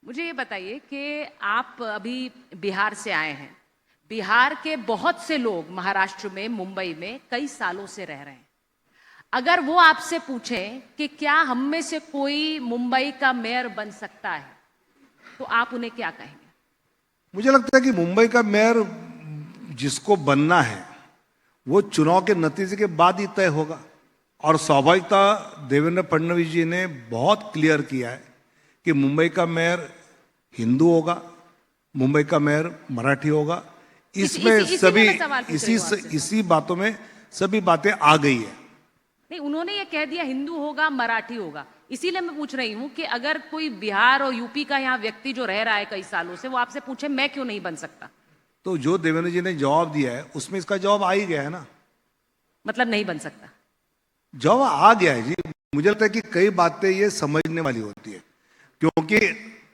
मुझे ये बताइए कि आप अभी बिहार से आए हैं। बिहार के बहुत से लोग महाराष्ट्र में, मुंबई में कई सालों से रह रहे हैं। अगर वो आपसे पूछें कि क्या हम में से कोई मुंबई का मेयर बन सकता है, तो आप उन्हें क्या कहेंगे? मुझे लगता है कि मुंबई का मेयर जिसको बनना है वो चुनाव के नतीजे के बाद ही तय होगा। और स्वाभाविकता देवेंद्र फडणवीस जी ने बहुत क्लियर किया है कि मुंबई का मेयर हिंदू होगा, मुंबई का मेयर मराठी होगा। इसमें सभी इसी बातों में सभी बातें आ गई है। नहीं, उन्होंने ये कह दिया हिंदू होगा, मराठी होगा। इसीलिए मैं पूछ रही हूं कि अगर कोई बिहार और यूपी का यहाँ व्यक्ति जो रह रहा है कई सालों से, वो आपसे पूछे मैं क्यों नहीं बन सकता, तो जो देवेंद्र जी ने जवाब दिया है उसमें इसका जवाब आ ही गया है ना। मतलब नहीं बन सकता, जवाब आ गया है जी। मुझे लगता है कि कई बातें ये समझने वाली होती है, क्योंकि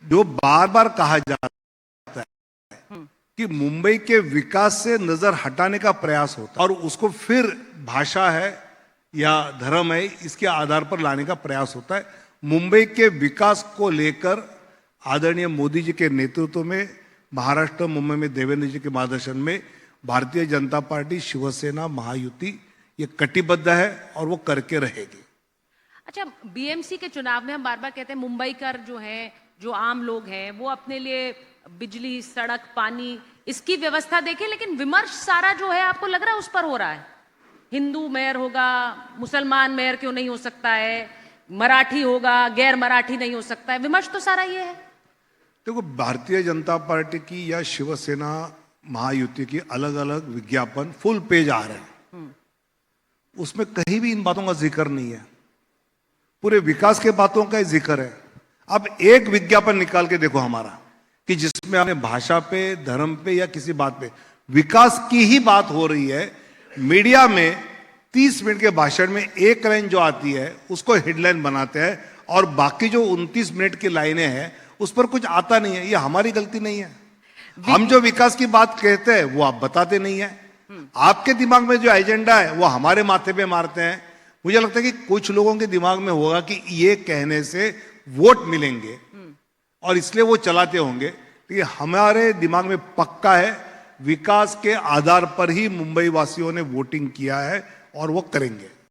जो बार बार कहा जाता है कि मुंबई के विकास से नजर हटाने का प्रयास होता है और उसको फिर भाषा है या धर्म है इसके आधार पर लाने का प्रयास होता है। मुंबई के विकास को लेकर आदरणीय मोदी जी के नेतृत्व में महाराष्ट्र, मुंबई में देवेंद्र जी के मार्गदर्शन में भारतीय जनता पार्टी, शिवसेना, महायुति ये कटिबद्ध है और वो करके रहेगी। अच्छा, बीएमसी के चुनाव में हम बार बार कहते हैं मुंबई कर जो है, जो आम लोग हैं वो अपने लिए बिजली, सड़क, पानी इसकी व्यवस्था देखें, लेकिन विमर्श सारा जो है आपको लग रहा है उस पर हो रहा है। हिंदू मेयर होगा, मुसलमान मेयर क्यों नहीं हो सकता है, मराठी होगा, गैर मराठी नहीं हो सकता है, विमर्श तो सारा ये है। देखो, भारतीय जनता पार्टी की या शिवसेना, महायुति की अलग अलग विज्ञापन फुल पेज आ रहे हैं, उसमें कहीं भी इन बातों का जिक्र नहीं है। पूरे विकास के बातों का जिक्र है। अब एक विज्ञापन निकाल के देखो हमारा कि जिसमें आपने भाषा पे, धर्म पे या किसी बात पे विकास की ही बात हो रही है। मीडिया में 30 मिनट के भाषण में एक लाइन जो आती है उसको हेडलाइन बनाते हैं और बाकी जो 29 मिनट की लाइनें हैं उस पर कुछ आता नहीं है। ये हमारी गलती नहीं है। हम जो विकास की बात कहते हैं वो आप बताते नहीं है। आपके दिमाग में जो एजेंडा है वो हमारे माथे पे मारते हैं। मुझे लगता है कि कुछ लोगों के दिमाग में होगा कि ये कहने से वोट मिलेंगे और इसलिए वो चलाते होंगे। तो हमारे दिमाग में पक्का है, विकास के आधार पर ही मुंबई वासियों ने वोटिंग किया है और वो करेंगे।